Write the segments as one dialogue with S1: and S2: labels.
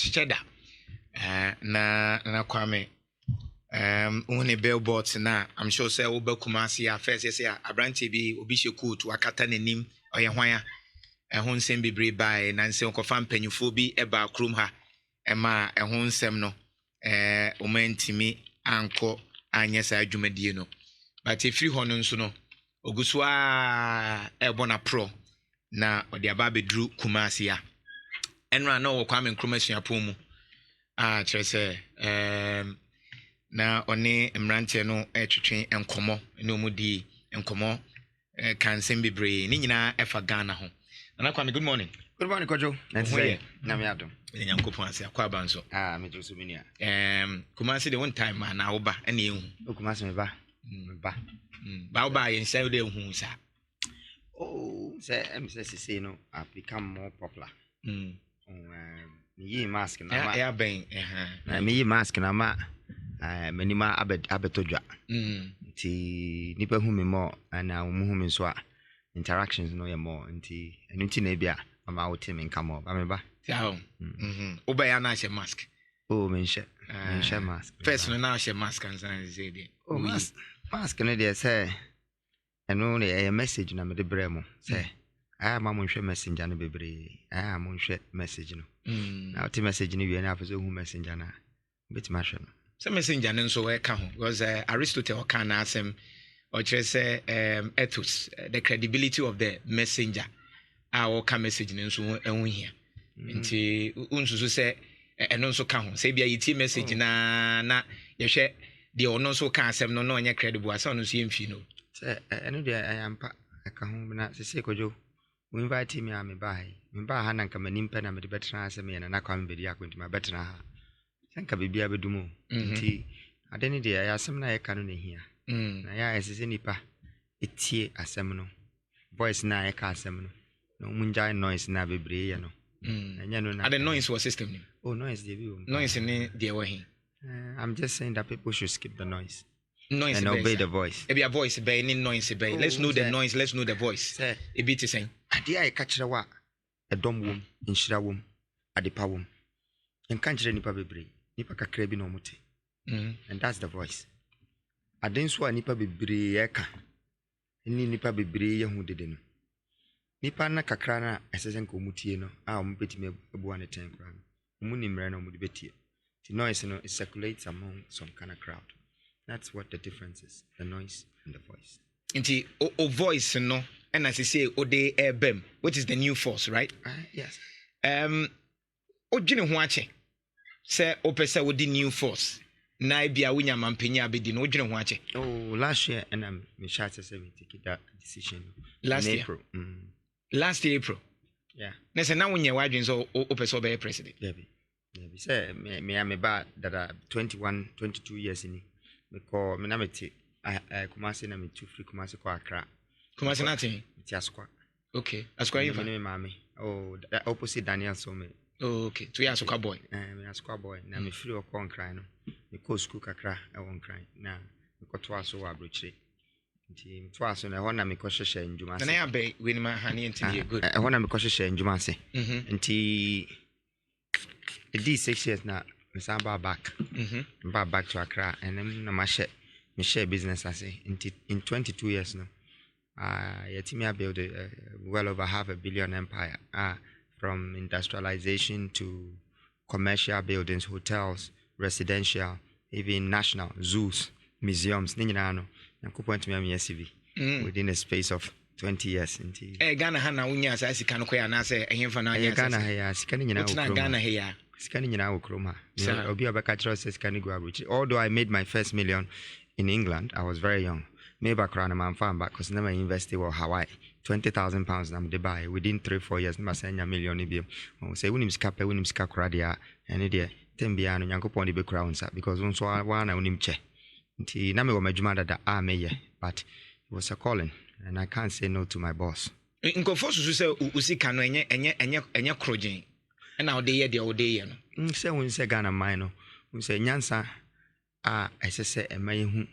S1: Cheda na Kwame one billboards na I'm sure say oba Kumasi a first say abranche bi obi sheku to akata nanim oye hwan a ho nsem bebre bai na nsem kofa mpanyufo bi eba krom ha ema ho nsem no o mantimi anko anya sa adwumadie no but if you hono nso no oguso a ebona pro na odi aba bedru Kumasi a enra na wo Kwame Nkrumah mu a chere na one mranche no etwetwe enkomo na omudi enkomo kansem bebre ni nyina efa Ghana ho na Kwame. Good morning.
S2: Good morning, Kojo. Nice to na me adom.
S1: Nyankopon ase akwa banso
S2: me joso minia.
S1: Kumasi the one time na oba na ehu.
S2: Kumasi me ba.
S1: Ba oba yen say de ehu sa.
S2: Oh, say say no have become more popular. Me yi mask na ma.
S1: Ya ben
S2: me yi mask na ma manima abetodwa. Nti nipa hu me more na wo hu me so a interactions no ye more nti enu nti na bia ama wo team nka more ba me ba.
S1: Yeah. Oba ya na she mask.
S2: Oh, me share mask.
S1: First no na she mask and say dey.
S2: Oh, mask no dey say enu na a message na me de bremo say ma mo nhwe messenger no bebre mo nhwe message no na o message no wie na afa so hu messenger na bit ma hwe no
S1: so messenger no so we ka ho because Aristotle can na asem or say ethos, the credibility of the messenger our ka message no so ehun hia nti unsusu say eno so ka ho say bia yiti message na ye hwe de ono so ka asem no onye credible asa ono so yemfi no
S2: say eno de ayampa ka ho na se Kojo we invite me am by me ba ha na nka manimpa na me de betra asem ye na Kwame Bediako nti ma betra ha sanka bibia bedumo nti adeni de ayasem na ye ka no na hia na ya esese nipa etie asem no voice na ye ka asem no no munja noise na bebre ye no anya no na
S1: the noise was system.
S2: Oh, noise dey be
S1: noise ni dey wa hin.
S2: I'm just saying that people should skip the noise
S1: and
S2: obey the voice.
S1: If your voice be ni noise be let's know the noise, let's know the voice. E be to say
S2: ade ay ka kire wa edom wom nhira wom adepa wom enka kire nipa bebre nipa kakra bi na omote and that's the voice. Aden so a nipa bebre ye ka ni nipa bebre ye hu dede no nipa na kakra na esese nka omutie no a ombetime ebu an ten kra omu nimre na omu de betie. The noise no, it circulates among some kind of crowd. That's what the difference is, the noise and the voice.
S1: Inti o voice no and as you say o de ebem, which is the new force, right?
S2: Yes.
S1: O dwene ho ache say o pese o di new force na bia wonya mampanya abedi no o dwene ho ache.
S2: Oh, last year and me shot say we take that decision
S1: last
S2: in
S1: year.
S2: April.
S1: Last year April.
S2: Yeah.
S1: Na say na wonya wadwen so o pese o be president.
S2: Yeah. Say me am about that are 21 22 years in me call me na me ti Kumasi na me too free Kumasi ko Accra.
S1: Kumasi na tin
S2: ti Asukwa.
S1: Okay, Asukwa you
S2: me mama. Oh, the opposite Daniel so me.
S1: Oh, okay, to ya Asukwa boy.
S2: Me Asukwa boy na me free o kon cry no me ko school kakra e won cry na me ko to aso wa brochire nti to aso na ho na me ko hwehwe ndwuma ase
S1: na ya be we ni ma ha ne nti be good
S2: ho na me ko hwehwe ndwuma ase nti the 6 years na me samba back back to Accra and then na me share business ase in 22 years no yetimi build well over $500 million empire from industrialization to commercial buildings, hotels, residential, even national zoos, museums ninyina no yakopon tumi am CV within a space of 20 years nti
S1: Ghana ha na unya sa sika no koya na say ehemfa na anya
S2: Ghana ha ya sika ninyina
S1: wo Ghana ha ya
S2: sika ninyina wo kroma obi obeka kira say sika ni go abrochi. Although I made my first million in England, I was very young. Maybe around a man farm back because never invested in Hawaii. £20,000 na me buy within 3-4 years na senya million bi say unim sika pe unim sika kradia ene de tembia no Nyankopon de be kra unsa because unso wa na unim che nti na me wo madwuma dada meye but it was a calling and I can't say no to my boss.
S1: Nkofo susu say usika no enye krogen na o de ye no
S2: say won say Ghana mine no won say nyansa esese emaye hu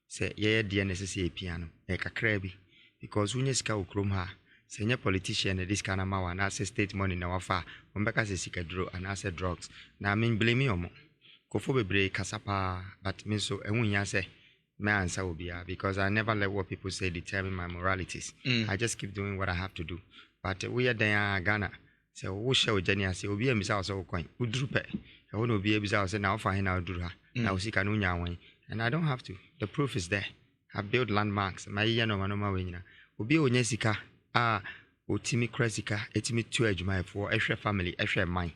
S2: say ye de na esese piano e kakra bi because when you sika okrom ha senior politician this kind of man and say state money na wafa ombeka say sikadro and say drugs na mean blame me omo kofo bebre kasapa but me so ehun say my answer will be because I never let what people say determine my moralities. I just keep doing what I have to do. But we are there Ghana. So we show Jenny say obi emisa so coin. Udrupe. I want to be able to say now for now do her. Now see can and I don't have to. The proof is there. I built landmarks. My year no manoma wina. Obi onyesika otimi kresika etimi tu adwuma for ehwe family ehwe man.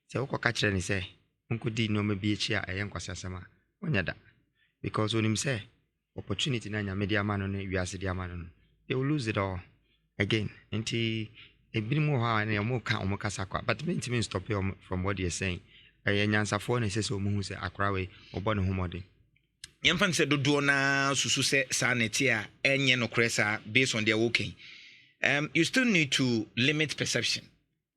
S2: So wo ka kire ni say nkodi no me bi echi a enkwasasama. Onyada. Because when him say opportunity na media man no wiase dia man no they will lose it all again nti ebi mo ha na mo ka o mo kasa kwa but me ntimi stop you from what you're saying nyansa for na say so mo hu say akra we obo ne homode
S1: yemfa se dodo na susu se sanity a enye no kresa based on their working you still need to limit perception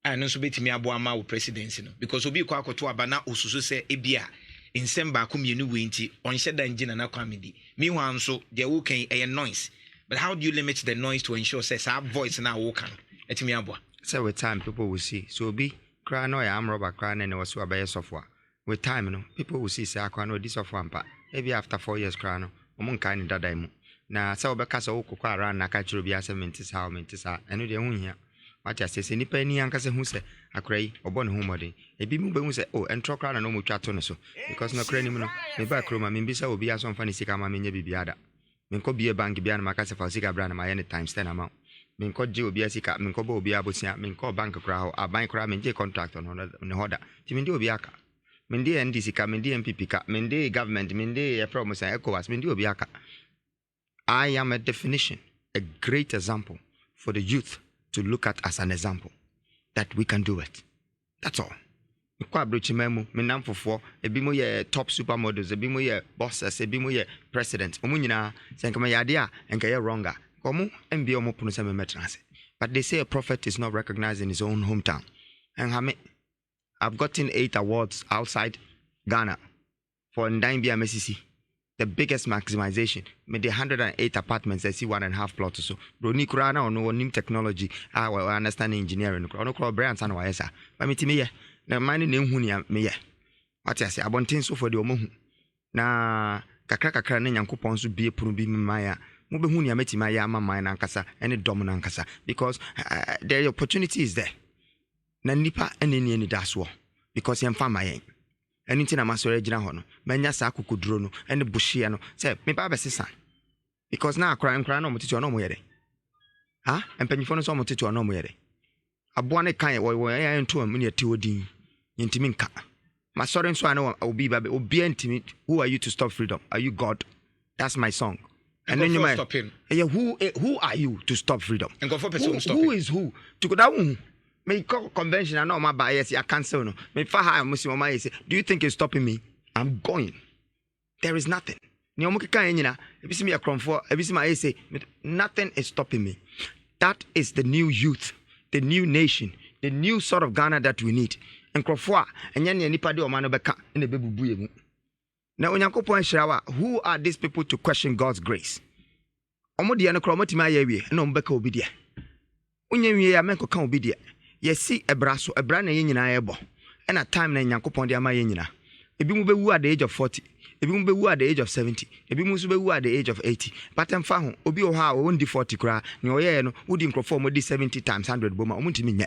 S1: and so betimi abo ama wo presidency no because obi kwa akoto aba na osusu se ebia in Semba community winti on sheda engine na Kwame di meanwhile so they working a noise but how do you limit the noise to ensure says our voice na work etimi abo
S2: so with time people will see so be cry no ya am rubber cry na was so by software with time no people will see say akwa no this software mpa maybe after 4 years cry no omo nka ni dada mu na say obeka so okoko ara na ka chiro bia say mentisa eno de hu hia what I say nipa ni anka se hu se akrai obo ne hu mode ebi mu be hu se oh entro kra na no mutwa to ne so because na kra ni mu no me ba kroma me bi sa obi aso mfa ne sika ma menye bibia da me nko bie bank bia na maka se fa sika bra na ma ye ne times 10 amount me nko je obi asika me nko ba obi abosia me nko bank kra ho aban kra me je contract on ne hoda ti me ndi obi aka me ndi NDC ka me ndi MPP ka me ndi government me ndi e promise ECOWAS me ndi obi aka I am a definition a great example for the youth to look at as an example that we can do it. That's all. Kwa brochimemu menamfofo ebi mo ye top supermodels ebi mo ye bosses ebi mo ye president omo nyina senkama yade a enka ye wronga komo mbia omo punu se memetrase but they say a prophet is not recognized in his own hometown and I've gotten 8 awards outside Ghana for Ndaimbia MSCC. The biggest maximization made 108 apartments. I see 1.5 plots or so. Broni Kurana or no new technology. I understand engineering. No call brands and why, sir. But me, yeah. The money name Hunia, me, yeah. What I say, I want things so for the Omohu. Na Kakraka Kranen and coupons to be a Purubi Maya. Mube Hunia meti Maya, Mama and Ankasa, and a dominant Kasa. Because the opportunity is there. Nanipa and any das war. Because I'm fine. Anything I'm sorry, Jina Manya Saku Kudrono, and the Bushiano. Say, me Baba Sissan. Because now crying no moticho no more. Ah, and Pennyphone so moticho no more. A bonnet kind or I am to a minute to a dean. Intiminka. My sorry, so I know I'll be baby, be intimate. Who are you to stop freedom? Are you God? That's my song. And then you might stop him. Who are you to stop freedom? And go for who is who? To go down. Me call convention and all my bias, I cancel no. Me faha Muslim say, do you think it's stopping me? I'm going. There is nothing. Ni omo keka enyina, ebi si me akromfo, ebi si ma say, nothing is stopping me. That is the new youth, the new nation, the new sort of Ghana that we need. Nkrofo a enya ne nipa de o ma no beka na bebubu emu. Na onyankopon hirawa, who are these people to question God's grace? Omo de no kromotima ya wie, na omo beka obi de. Onye wie ya menko kan obi de. Yesi ebraso ebra na yenyina ebo and at time na nyankopon de ama yenyina ebi mu bewu at the age of 40 ebi mu bewu at the age of 70 ebi mu so bewu at the age of 80 but emfa ho obi o ha o ndi 40 kra ne oye no wudi nkrofo mo di 70 times 100 boma o muntimi nya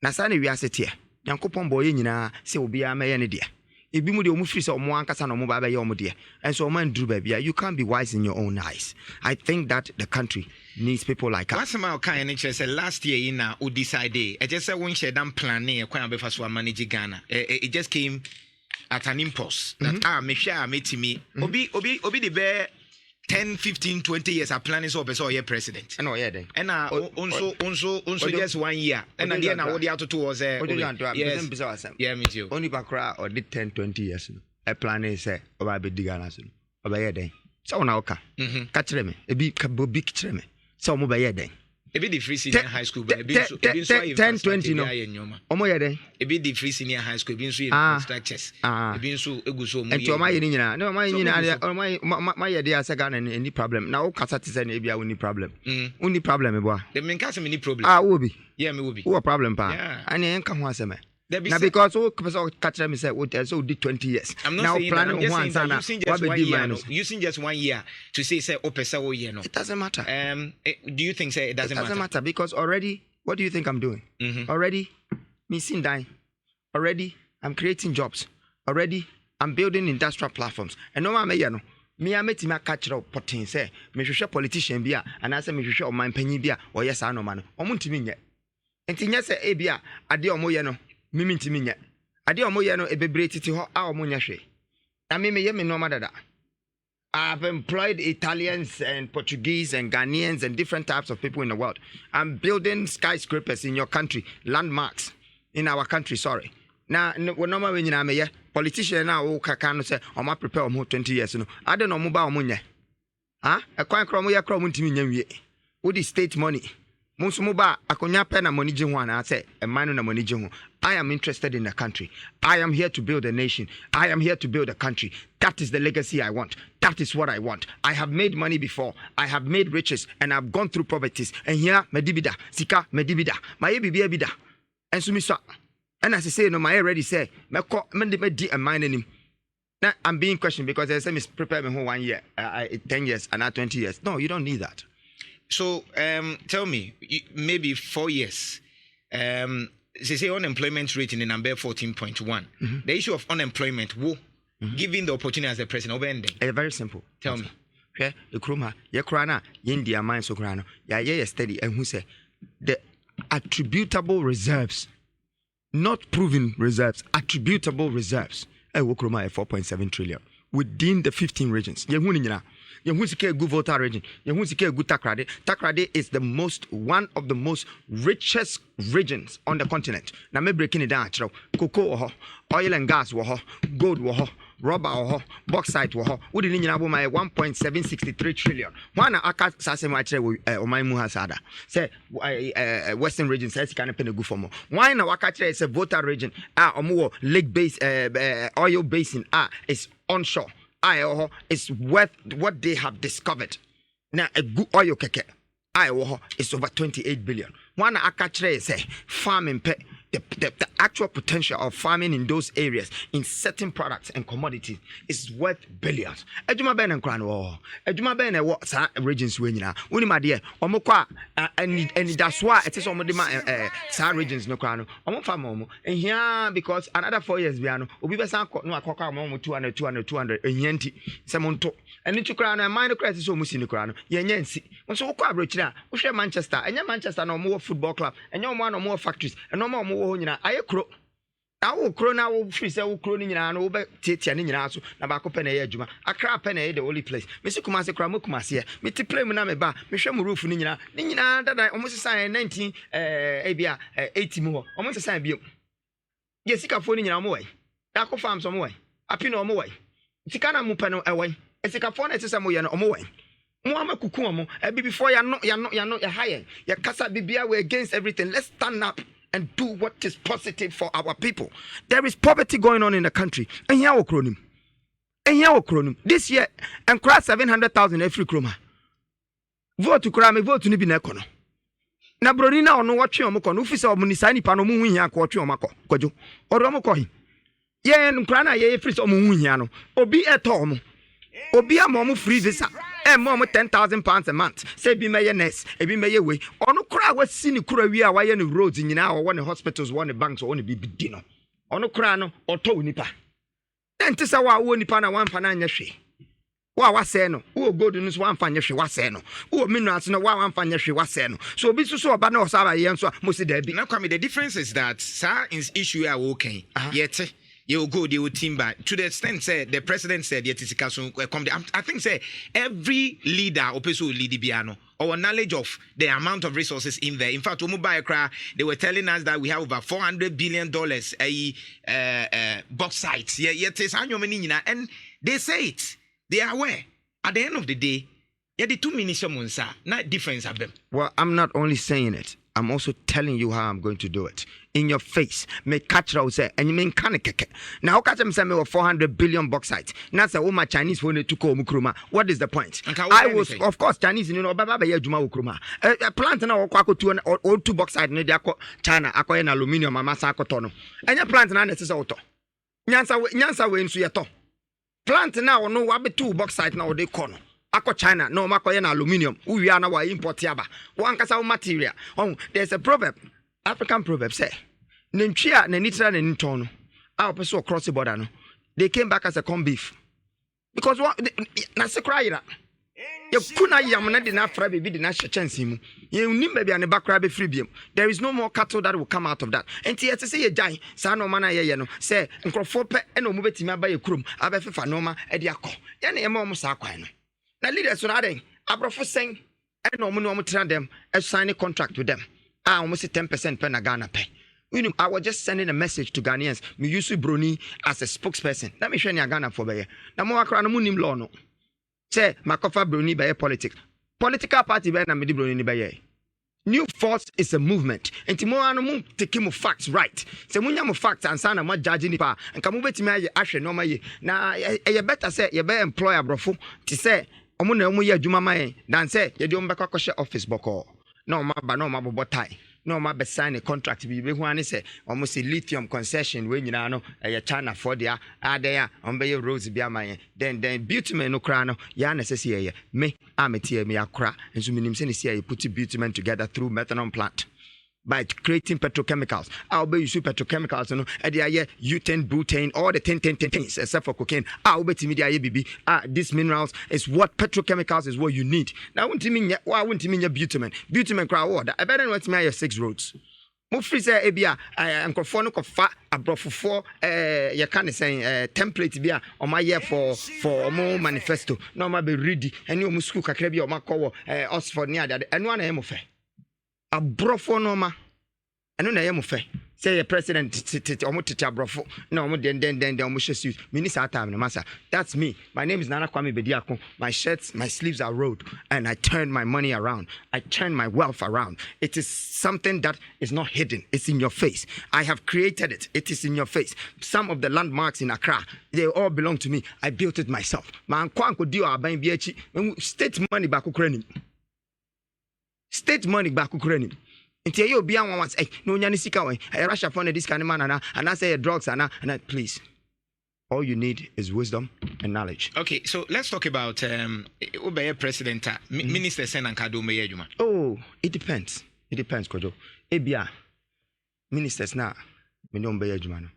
S2: na sa na wiase tie nyankopon bo yenyina se obi ama ye ne de ebi mu de o mu firi se o mo ankasa na o mo ba ye o mo de and so o man dru ba bia you can't be wise in your own eyes. I think that the country needs people like us.
S1: What's my kind of say last year in a decided I just said one share down planning a quite a for manage Ghana. It just came at an impulse that make sure I met me. Obi the bear 10, 15, 20 years are planning so be so your president.
S2: I know yeah then.
S1: And also just 1 year. And at the end what the out to was yeah me too.
S2: Only bakra or did 10, 20 years. A plan is say oba be Ghana so. Oba yeah then. So na oka. Catch me. E bi big me. So mo be here then.
S1: A bit the free senior high school, but
S2: 10, 20 no. Omo yede.
S1: A bit the free senior high school, been so structures. Been so eguso.
S2: And to my yina, no, my yina, my idea as a gun and any problem. Now, Cassat is an abia only problem. Only problem, boy.
S1: The main case any problem.
S2: Will be.
S1: Yeah, me will be.
S2: What problem, pa?
S1: Yeah.
S2: And then come once a man. Now, because all catch them say, what else did 20 years.
S1: I'm not
S2: now
S1: saying
S2: planning
S1: that.
S2: one
S1: I'm just saying just 1 year. Using just 1 year to say Opesa or year. No,
S2: it doesn't matter.
S1: Do you think it doesn't matter?
S2: Because already, what do you think I'm doing? Already, me seeing dying. Already, I'm creating jobs. Already, I'm building industrial platforms. And no one no. Me I met my catch up potting say, me should politician bia, and I say me should my penny bia, or yes, I know man. Omunti yet. And Tinya say, Abia, adio moyano. Mimi ntiminya ade omoye no ebebre titi ho a omonya hwe na me ye me no madada. I've employed Italians and Portuguese and Ghanaians and different types of people in the world. I'm building skyscrapers in your country, landmarks in our country, sorry. Now no normal when you me politician now who can say o ma prepare om 20 years no ade no mo ba omonya e kwan kro mo ye kro mo ntiminya wie wo di state money Musumuba akonya pe na money je ho ana say e man no na money je ho. I am interested in the country. I am here to build a nation. I am here to build a country. That is the legacy I want. That is what I want. I have made money before. I have made riches and I've gone through poverties. And here medibida, sika medibida. My bibia bida. And so me so and as I say no my already say me di a mine him. Now I'm being questioned because they say me prepare me 1 year, 10 years and not 20 years. No, you don't need that.
S1: So tell me, maybe 4 years. They say unemployment rate in the number 14.1. The issue of unemployment, giving the opportunity as the president,
S2: very simple.
S1: Tell me.
S2: Okay, the kroma, ye krana, India mine so krano. Yeah, steady. And who say the attributable reserves, not proven reserves, attributable reserves. Wokroma 4.7 trillion within the 15 regions. Yehusike good voter region. Yehusike good takrade. Takrade is one of the most richest regions on the continent. Now me breaking it down. Cocoa, oil and gas, gold, rubber, bauxite, what did you know my 1.763 trillion? One aka sase mo achire omai mu hasada. Say western region says can pay good for more. Why na waka chire is a voter region. Omo lake base oil basin is onshore. Is worth what they have discovered. Now a good oil keke is over 28 billion. One akatre say farming the actual potential of farming in those areas in certain products and commodities is worth billions. Ejuma ben and kran ejuma ben e what regions we nyina. Woni ma de omokwa and that's why it is sa regions no kran omo farm omo. And here because another 4 years bia no obi be san no akoka omo 200 ehianti semonto. And it kran na mind crisis omo si ni kran ye nyansi. Nso wokọ abrochira wo hwe Manchester enya Manchester na omo football club enya omo na omo factories eno omo ho nyina aye kro na wo kro na wo free say wo kro ni nyina no wo be tietia ni nyina so na ba ko pe na ye adwuma Accra pe na ye the only place me se kuma se kra mo kuma se me ti play mu na me ba me hwe mu roof ni nyina dada omo se sign 19 bia 80 mu ho omo se sign bi ye sika fo ni nyina mo wai da ko farm so mo wai api no mo wai sika na mu pe no wai sika fo na se mo ye no mo wai mo amakuku omo before ya higher ya kasa bibia we against everything. Let's stand up and do what is positive for our people. There is poverty going on in the country. And here this year and cross 700,000 every kroma. Vote to krame, vote to nibi nekono. Na brodina ono watwe omko no ufisa omunisa nipa no mu hia ko watwe omako kojo. Oro omko hi. Ye nkra na ye free so mu hia no. Obi eto omo. Obi amomo free visa. Mom 10,000 pounds a month. Say be my nurse, be my way. Ono kura wa sini kura wi a wa ye no roads nyina or one hospitals, one banks or one be dino. Ono kura no oto nipa. Enti sa wa wo nipa na wan pa na nya hwe. Wa say no. Wo gold no so wan fa nya hwe wa say no. Wo minerals no wa wan fa nya hwe wa say no. So obi so oba na osaba ye nso mo si da bi.
S1: Now Kwame, the difference is that sir is issue are okay. Yet you will go, they will timber to the extent said the president said yet is come. I think say every leader or person lead biano or knowledge of the amount of resources in there. In fact, they were telling us that we have over $400 billion bauxite. Yet is and they say it. They are aware. At the end of the day, Yeah, the 2 minutes not difference of them.
S2: Well, I'm not only saying it, I'm also telling you how I'm going to do it. In your face, may catch out say, and you mean keke. Now, catch them say me 400 billion bauxite. Now, say, oh, my Chinese phone to call Mukruma. What is the point? I was, of course, Chinese, you know, Baba Juma Ukruma. A plant now, Kwako 2 or 2 bauxite, Bediako, China, Ako and aluminium, Masa Kotono. And your plant now, is auto. Nyansa way into your top. Plant now, no, wabe 2 bauxite now, they corner. Ako China, no makoye na aluminium. We are now import yaba. One kasa material. Oh, there's a proverb, African proverb say, Nenchia, Nenitra, Nentono. Our person across the border. No, they came back as a corned beef because what? That's a cry. You couldn't yamana did not fry baby did not chance him. You need baby and a back crab freebium. There is no more cattle that will come out of that. And to say a giant, Sano Mana Yano, say, and Crofope and no move it by a crum, Abefa Noma, Ediako, Yan Emo Saquano. Now leaders are adding, Abrafo saying, I know no turn them and sign a contract with them. I almost 10% pen a Ghana pay. I was just sending a message to Ghanaians. Me use Bruni as a spokesperson. Let me show you Ghana for me. Now more across the moon law no. Say Makofa Bruni by politics. Political party by na Medi Bruni by. New force is a movement. And Timo no take him facts right. Say munya mo facts and sana mo judge ni pa. And kamu beti me ahwe no ma ye. Na you better say you be employ abrofo to say omo na omo ye adwuma man dan say ye de omo be kwakoshe office boko na omo ba na omo bobo tie na omo be sign a contract bi be hu ani say omo say lithium concession we nyina no ye China for dia adan omo be ye rose bi aman then bitumen no kra no ya na say ye me ametie me akra enso minim say ne say ye put bitumen together through methanol plant by creating petrochemicals. I'll be using petrochemicals, you know, and they butane, butane, all the 10 things except for cocaine. I'll be media baby. These minerals is what petrochemicals is what you need. Now, wouldn't mean why wouldn't mean your bitumen? Bitumen crowd water. I better not me 6 roads. Mo free say ebia am crofo no kofa abrofo you can say template bia o ma year for mo manifesto. No ma be ready. Any o school kakra bia o ma call Oxford near that. Eno na em fe. Abrofo no ma eno na yem fe say the president omo tete abrofo na omo den omo suit minister time no massa. That's me. My name is Nana Kwame Bediako. My shirts, my sleeves are rolled and I turn my money around. I turn my wealth around. It is something that is not hidden. It's in your face. I have created it. It is in your face. Some of the landmarks in Accra, they all belong to me. I built it myself. Man kwanko dio aban bi achi state money back ukraine. State money back Ukraine. Until you be on once, no Yanisika way. I rush upon this kind of man and I say drugs and please. All you need is wisdom and knowledge.
S1: Okay, so let's talk about Obey President Minister Sen and Kado Meyejuma.
S2: Oh, it depends. It depends, Kojo. Ebia ministers now, me no Meyejuma no.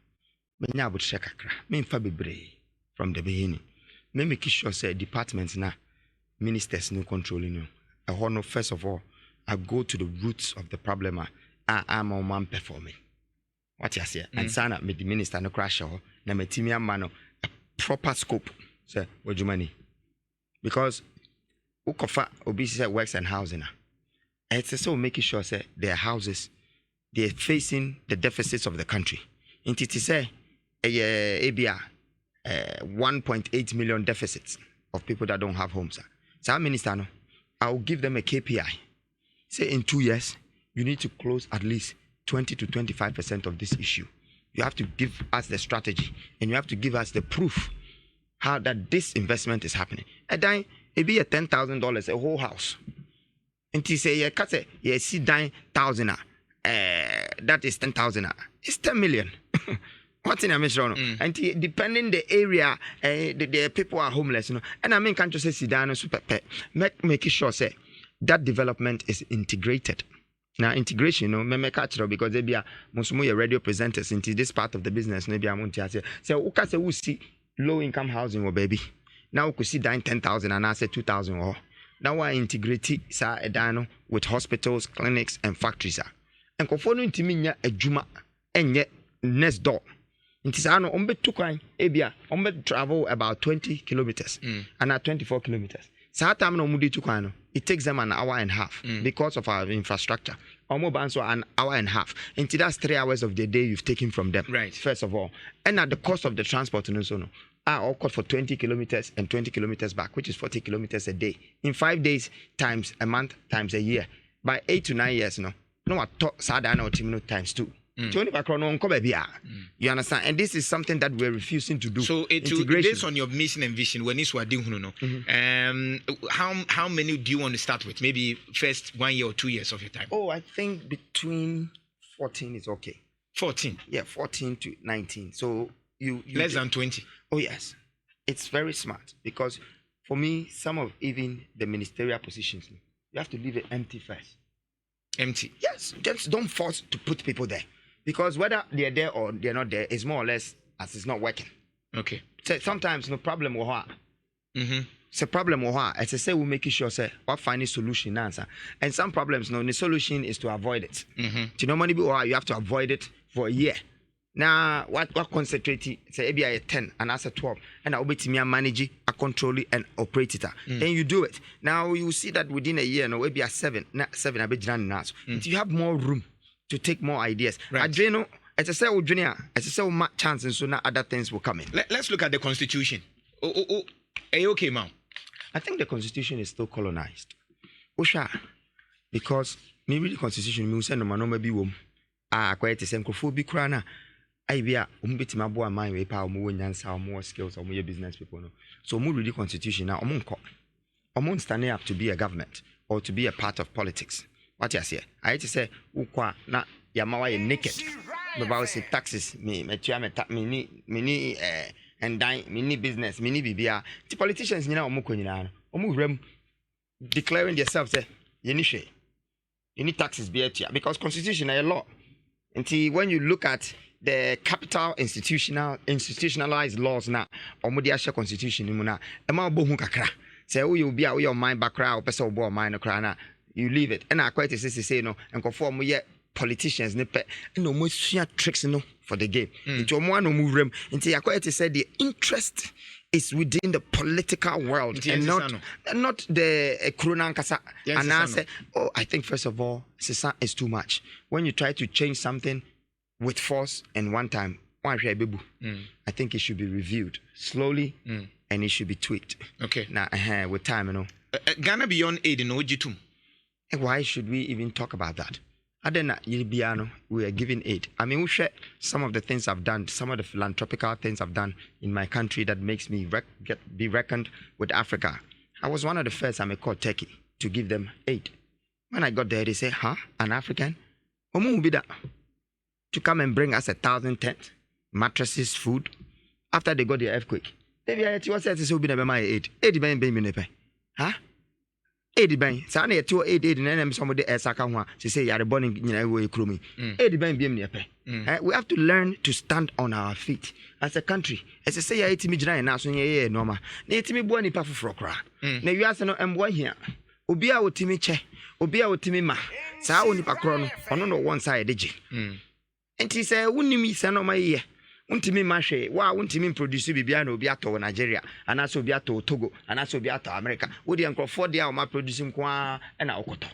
S2: Me nya but shekakra. Me fa bebre from the beginning. Me make sure say departments now ministers no controlling you. I honor first of all I go to the roots of the problem. I'm on man performing. What you say? And sana me the minister no crash ho na me timi amano a proper scope. Say what you money? Because ukofa obi say works and housing. It's so making sure say their houses they're facing the deficits of the country. In it say ebia 1.8 million deficits of people that don't have homes. So our minister no, I'll give them a KPI. Say in 2 years, you need to close at least 20 to 25% of this issue. You have to give us the strategy and you have to give us the proof how that this investment is happening. And then it be a $10,000 a whole house. And he say, yeah, see, 9,000. That is 10,000. It's 10 million. What's in a mission? And depending the area, the people are homeless, you know. And I mean, can't you say Sidano super pet? Make sure say that development is integrated. Now integration, you know, me catch it because they be a musumu radio presenters into this part of the business. Maybe I'm going to say, so uka se see low income housing or baby. Now we could see down 10,000 and I say 2,000 or now I integrate sa edano with hospitals, clinics, and factories. And conform into me a juma and yet next door. Intisano ombe tukwan ebia ombe travel about 20 kilometers and at 24 kilometers. Satam no mudi tukwan. It takes them an hour and a half because of our infrastructure. Almost also an hour and a half. Into that's 3 hours of the day you've taken from them.
S1: Right.
S2: First of all. And at the cost of the transport and so on. all cut for 20 kilometers and 20 kilometers back, which is 40 kilometers a day. In 5 days, times a month, times a year. By 8 to 9 years, no I talk sada or times 2. You understand? And this is something that we're refusing to do.
S1: So based on your mission and vision, when it's how many do you want to start with? Maybe first 1 year or 2 years of your time?
S2: Oh, I think between 14 is okay.
S1: 14?
S2: Yeah, 14 to 19. So you
S1: less than 20?
S2: Oh, yes. It's very smart because for me, some of even the ministerial positions, you have to leave it empty first.
S1: Empty?
S2: Yes. Just don't force to put people there. Because whether they're there or they're not there is more or less as it's not working.
S1: Okay.
S2: So sometimes no problem with what. It's a problem with what. As I say, we're making sure say what find a solution answer. And some problems, the solution is to avoid it. To normally be you have to avoid it for a year. Now, what concentrate say maybe a 10 and as a 12, and I'll be to manage a control it and operate it. Then you do it. Now you see that within a year, no, maybe a 7, a bit now. You have more room to take more ideas.
S1: Right.
S2: Adreno, as I say, junior, as I say, chance and so now other things will come in.
S1: Let's look at the constitution. Are you okay, ma'am?
S2: I think the constitution is still colonized. Osha, because me read the constitution, me say no man no maybe wom. Quite the same be crana. I be a bit my boy mind way power more nyansa more skills or more business people no. So we read the constitution now. Omun standing up to be a government or to be a part of politics. What you say? I to say ukwa na yamawa ye naked. About say taxes me ni and dine mini business mini bibia. The politicians nyina omu konyina omu rem declaring themselves say you need taxes be here because constitution is a law. And when you look at the capital institutionalized laws now omu dia share constitution mu na e ma bo hu kakra say wo you be your mind background person obo mind no kra na you leave it. And I quite say no and conform ye politicians no mo sua tricks no for the game. Into mo no move rem. Into I quite say the interest is within the political world and not the Kronan Kasa. And I say, I think first of all, is too much. When you try to change something with force and one time, I think it should be reviewed slowly and it should be tweaked.
S1: Okay.
S2: Now, with time,
S1: Ghana beyond aid in Ojitum.
S2: Why should we even talk about that? We are giving aid. I mean, we share some of the things I've done, some of the philanthropical things I've done in my country that makes me be reckoned with Africa. I was one of the first I called Turkey to give them aid. When I got there, they say, an African? To come and bring us 1,000 tents, mattresses, food. After they got the earthquake. They was aid. Huh? Aid bang. Sana to aid and then somebody else she say you're born in way crummy. Aid bang we have to learn to stand on our feet as a country. As I say, I me jina na so ye normal. Na me bo ni pa foforo na wiase no embo hia. Obi a wotimi che, obi a wotimi ma. Saa oni pa kro no, ono no one side deje. Enti say wonimi se no ma ye. Untimi mashe wa untimi produce bibia na obi ato Nigeria anaso obi ato Togo anaso obi ato America wo de enkrofo de a o ma produce nko na okoto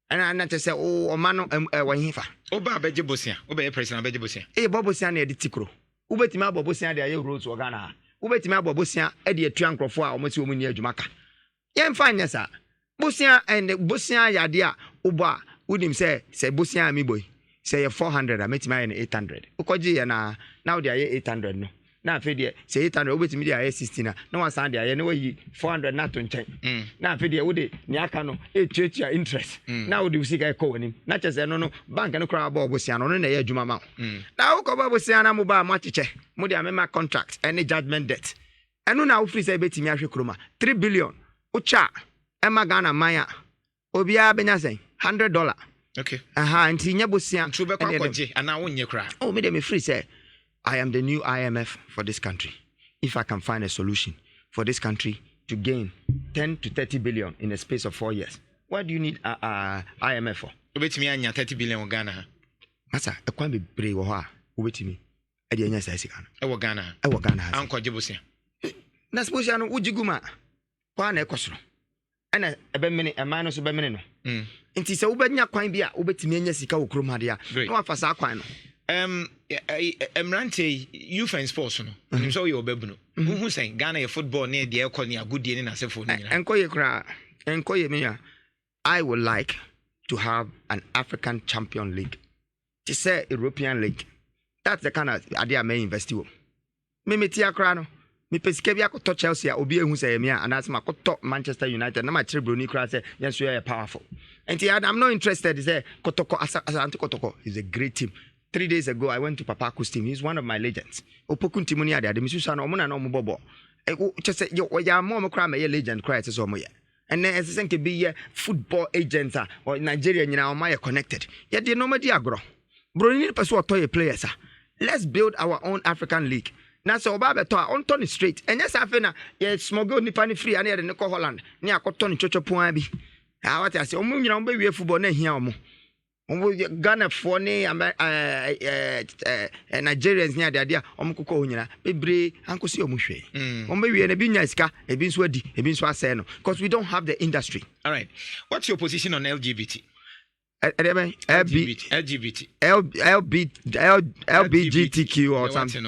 S2: ana te say o ma no wa hifa
S1: oba abeje bosia oba ye president abeje bosia
S2: bobosia na de tikro ubetimi abobosia de aye roads ogana ha ubetimi abobosia e de atua enkrofo a o mati o mu ni adwumaka ye mfa nya sa bosia and bosia yade a oba udim say bosia mi boy say 400 I met my 800 ukoji ya na now they are 800 no na fe de say 800 obetimi de are 16 na one sand de no yi 400 na to nchen na fe de wo de ni aka no etuatua interest na wo de usika e ko wanim na chese no bank no kra ba obosia no na ye adwuma ma na wo ko ba obosia na mo ba ma cheche mo de amema contract any judgment debt eno na wo free say betimi ahwe kroma 3 billion ucha ema Ghana maya obia benya sen $100.
S1: Okay.
S2: Anti nyabosia.
S1: Trube kwa kwaje ana wonye kra.
S2: Oh, me free say I am the new IMF for this country. If I can find a solution for this country to gain 10 to 30 billion in a space of 4 years. What do you need IMF for?
S1: Obetimi anya 30 billion Ghana.
S2: Masa, e kwa be brave wo ha. Obetimi. E de anya sai sika no.
S1: E wo Ghana.
S2: E wo Ghana.
S1: Anko jebosia.
S2: Na sposia no ujiguma. Kwa na ekosoro. Ana ebe mini e man no so be mini no. Nti se wobanya kwan bia wobetimi anya sika wo krom hade a na wafa sa kwan no
S1: Emrante youth and sports no so you obebuno who saying Ghana your football near the economy a good day in asefo ni
S2: enkoye me I would like to have an African Champion League. To say European League. That's the kind of idea I may invest in. Me tia krano. Me pesike bia ko to Chelsea obi ehu say me and that's my to Manchester United na my Bruni kra say yes we are powerful. And I'm not interested say Kotoko Asante Kotoko is a great team. 3 days ago I went to Papaku's team. He's one of my legends. Opokun team ni ade de misusa no mo na no mo bobo. Just say yo ya mo kra me legend kra say so mo ye. And then as I think be football agents or Nigeria nyina o my connected. Ya de no madi agro. Bro ni person otoye players. Let's build our own African league. Na so oba beto on turn straight. Enya sa fe na ye smuggle nipa ni free ane de ko Holland. Ni akoto ni chochopo an bi. Ah what I say omu nyina oba wie football na hia omu. Ghana for ne Nigerians near the idea omukoko nyina bebre ankosi omuhwe ombewie na bi nya sika ebi nso adi ebi nso asɛ no because we don't have the industry.
S1: All right, what's your position on LGBT?
S2: LBGTQ or something.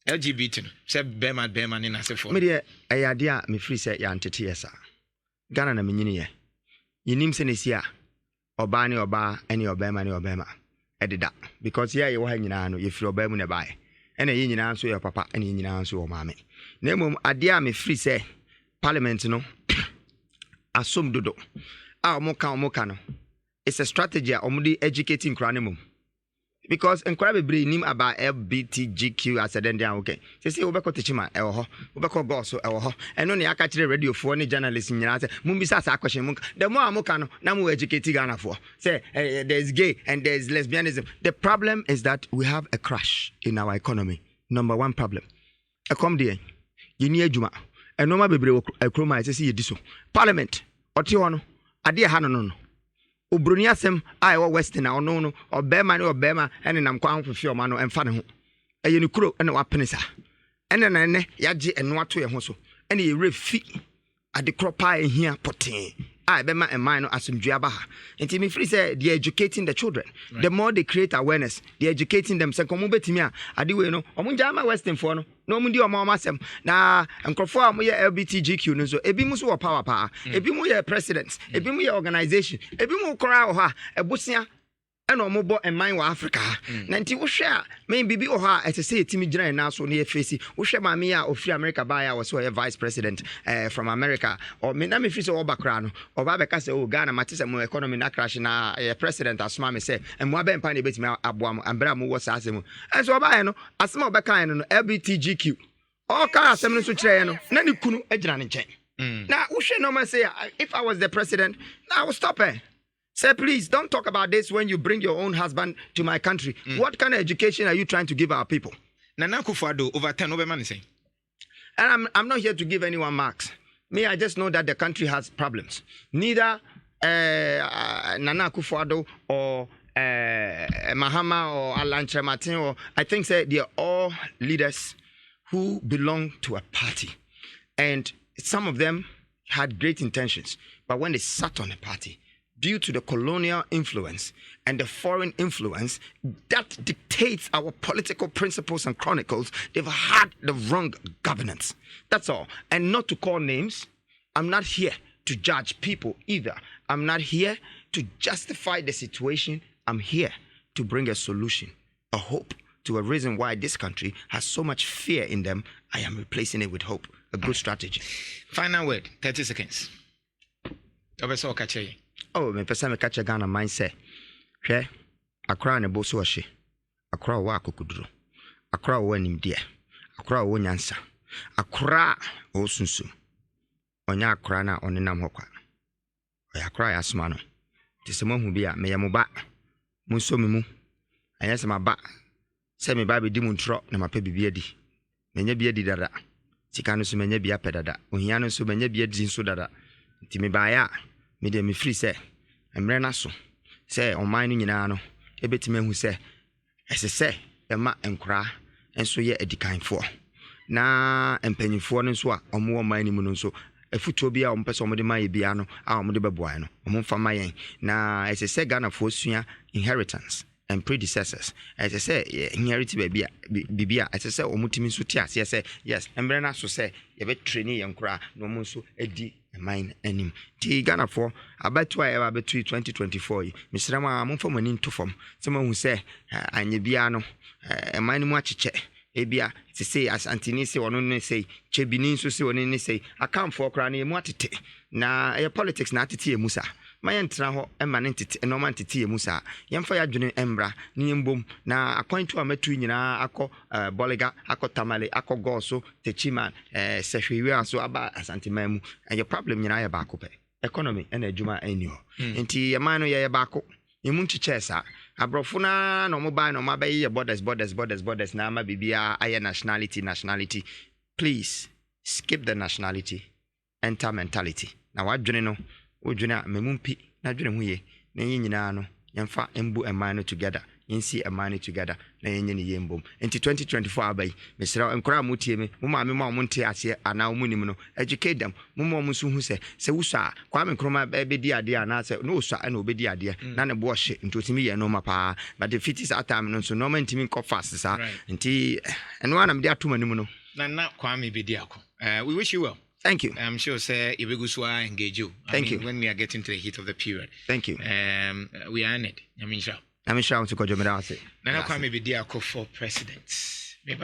S1: LGBT no say bema ni na sefo
S2: me de ayade a me free say ya ntete yesa Ghana na menyini ye yinim se nesi a oba ni oba eni obema ni obema edida because here you ha nyina no ye free oba mu ne bae ena ye nyina nso ye papa ena ye nyina nso o maame na emom ade a me free say parliament no asom dodo a omoka no it's a strategy a omudi educating krane mum because enkwara bebre nim about LBTGQ as a den dia okay say we be ko techima e wo ho we be ko go so e wo ho eno ne aka kire radio fo ne journalist nyina say mum bisa sa question mum the more amuka no na mu educate Ghana for say there's gay and there's lesbianism. The problem is that we have a crash in our economy. Number one problem e come there you ni adwuma eno ma bebre akroma say ye diso parliament oti ho no ade ha no Obroni asem a wo western na ono no obema ne obema ene nam kwa hofefe oma no emfa ne ho eye ne kuro ene wapenisa ene na ne yaje eno ato ye ho so ene ye refi ade kropa ehia poten a bema eman no asomdwe abaha enti me free say they educating the children. Right. The more they create awareness they educating them say komo betimi a ade we no omo njama western for no no mu ndi omo asem na enkrofo a mo ye LBTGQ no so ebi mu so wo power pa ebi mu ye presidents ebi mu ye organization ebi mu kora ho a ebosia ena omo bo eman wa Africa na nti wo hwe a men bibi o ha etese etimi gina na so na ye face wo hwe ma me a ofri America ba ya wo so ye vice president from America or me na me fi so obakra no oba be ka se o Ghana matise mo economy na crash na president asma me se emo aba mpa na betimi aboam ambra mo wo sa asem enso oba ye no asma obeka no LBTGQ o ka asem no so kire ye no na ni kunu agina ne nchen na wo hwe no ma say if I was the president I would stop her. Say, please, don't talk about this when you bring your own husband to my country. What kind of education are you trying to give our people?
S1: Nana Akufo-Addo over 10 over man saying.
S2: And I'm not here to give anyone marks. Me, I just know that the country has problems. Neither Nana Akufo-Addo or Mahama or Alan Martin or I think say they are all leaders who belong to a party. And some of them had great intentions. But when they sat on a party, due to the colonial influence and the foreign influence that dictates our political principles and chronicles, they've had the wrong governance. That's all. And not to call names, I'm not here to judge people either. I'm not here to justify the situation. I'm here to bring a solution, a hope to a reason why this country has so much fear in them. I am replacing it with hope. A good strategy.
S1: Final word, 30 seconds.
S2: Oh, me pesa me catch Ghana mindset. Hwe, akra ne boso ohye. Akra wo akokuduro. Akra wo animdia. Akra wo nyansa. Akra wo sunsu. Onya akra na onenam hokwa. Oya akra ya asma no. Tisemo hu bia me yemoba. Munso me mu. Anya se maba. Se me ba be di muntro na mape bibia di. Menye bia di dada. Sika no so menye bia pedada. Ohia no so menye bia di nso dada. Nti me ba ya me de me free say emre na so say oman no nyina no ebetime hu say ese say ema enkra enso ye edikanfo na empanyifo no so a omo oman ni mu no so afutuo bia ompese omode maye bia no a omode beboa no omfa mayen na ese say Ghana fo sua inheritance and predecessors. As I say, inherit bibia. As I say, omutimi sutia. Say yes. Embrana so say you be training young cra no more so edi mine enim. Ti Ghana for about 2024. Mr. Ma mumfo mani into form. Someone who say anye biano mine mu achiche. Ebia to say as Antini say or no say Chebinin so say or say I come for cranny mwatite. Na politics na titi musa. My entra ho emanentity enormantity musa yemfa ya dwene embra ni mbom na akwantu ametu nyina akọ bolega akọ tamale akọ goso techiman sehwewe aso aba asantemam your problem nyina ya baako pe economy na adwuma ani ho enti yaman no ya baako yemu nchichesa abrofo na no mobile no mabaye borders na ma bibia aye nationality please skip the nationality enter mentality na wadwene no ojuna memumpi na dwene huye na nyina no yemfa embu emano together yensi emano together na yenye ne yembom enti 2024 abai mesra enkora mutie me mama me ma monte ase ana omunim no educate them mama musu hu se wusa Kwame Nkrumah bedi ade ana se no usa na obedi ade na ne bo hye enti otimi ye no mapa but the fitis atam no so no man timi ko fast sa enti eno ana me de atomanim no
S1: na Kwame Bediako we wish you well.
S2: Thank you.
S1: I'm sure, sir, Ibeguswa engage you.
S2: Thank you.
S1: When we are getting to the heat of the period.
S2: Thank you.
S1: We are in it. I'm sure
S2: to go to
S1: Nana Kwame Bediako for president. Maybe